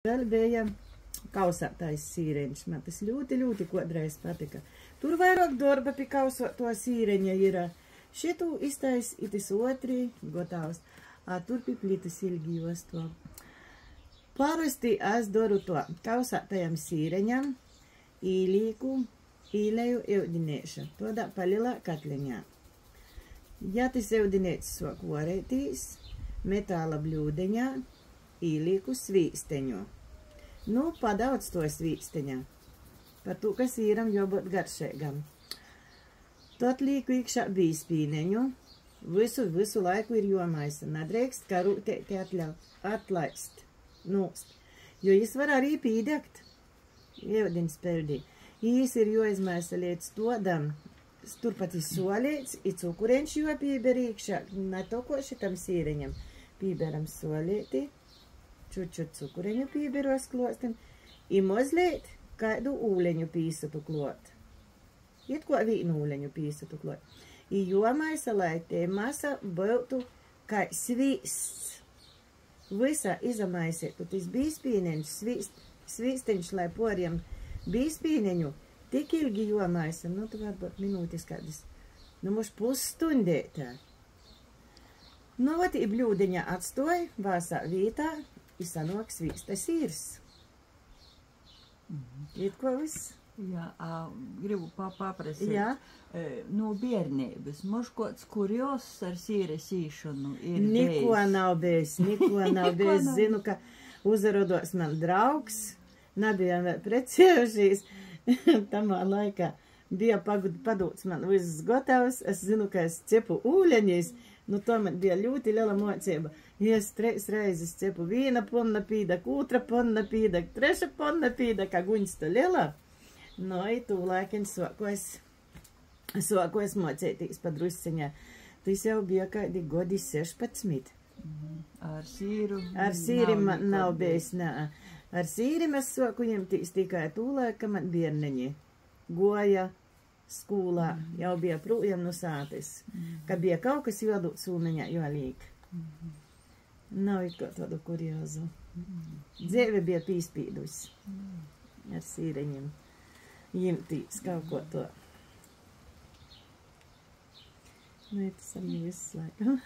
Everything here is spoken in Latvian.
Vēl bija kausātais sīreņš. Man tas ļoti kodreiz patika. Tur vairāk darba pie kausāto sīreņa ir. Šitu iztais itis otri gotavs. Tur pie plitas ilgi josto. Parasti es daru to kausātajam sīreņam īlēju eudinēšu. Tādā palilā katliņā. Ja tas eudinēts sok vorētīs, metāla bļūdeņā, īlīku svīsteņu. Nu, padaudz to svīsteņā. Par to, kas īram jābūt garšēgam. Tad līku iekšā bīspīneņu. Visu laiku ir jomaisa. Nadreikst karūtēti atlaist. Nūst. Jo jis var arī pīdegt. Ievdiņas pērdī. Jis ir joizmaisa līdz todam. Turpat ir solīts, ir cukureņš jopīber iekšā. Ne to, ko šitam sīreņam. Pīberam solīti. Čučut cukureņu pīberos klostim, i mozlēt kādu ūleņu pīsatu klot. Iet ko vīnu ūleņu pīsatu klot. I jomaisa, lai te masa būtu kā svīsts. Visa izamaisētu tis bīspīneņš, svīsteņš, lai poriem bīspīneņu, tik ilgi jomaisa, nu tu varbūt minūtis kādis, nu muš pusstundētā. Nu, vat i bļūdeņa atstoj, vāsā vītā, i sanok svīsta sīrs. Iet ko viss? Jā, gribu paprasīt. Jā. No biernības, mož kods kurios ar sīra sīšanu ir Niko nav bijis. Zinu, ka uzrodos man draugs, nebijām vēl precējušies. Tamā laikā bija padūts man viss gatavs. Es zinu, ka es cepu ūleņīs. Nu, to man bija ļoti liela mocība. Es 3 reizes cepu viena ponna pīdak, otra ponna pīdak, treša ponna pīdak, kā guņsta liela. Nu, i tū laikin soku es mocētīs pa drusciņā. Tas jau bija kādi godi 16. Ar sīru? Ar sīri man nav bijis, nā. Ar sīri mēs soku ņemtīs tikai tū laika man bierneņi goja skolā, jau bija projām no sātes. Ka bija kaut kas jodūt sūmeņā jolīk. Nav it kā tādu kuriozu. Dzēve bija pīspīdus ar sīreņiem. Jimtīs kaut ko to. Nu, tas arī viss laikam.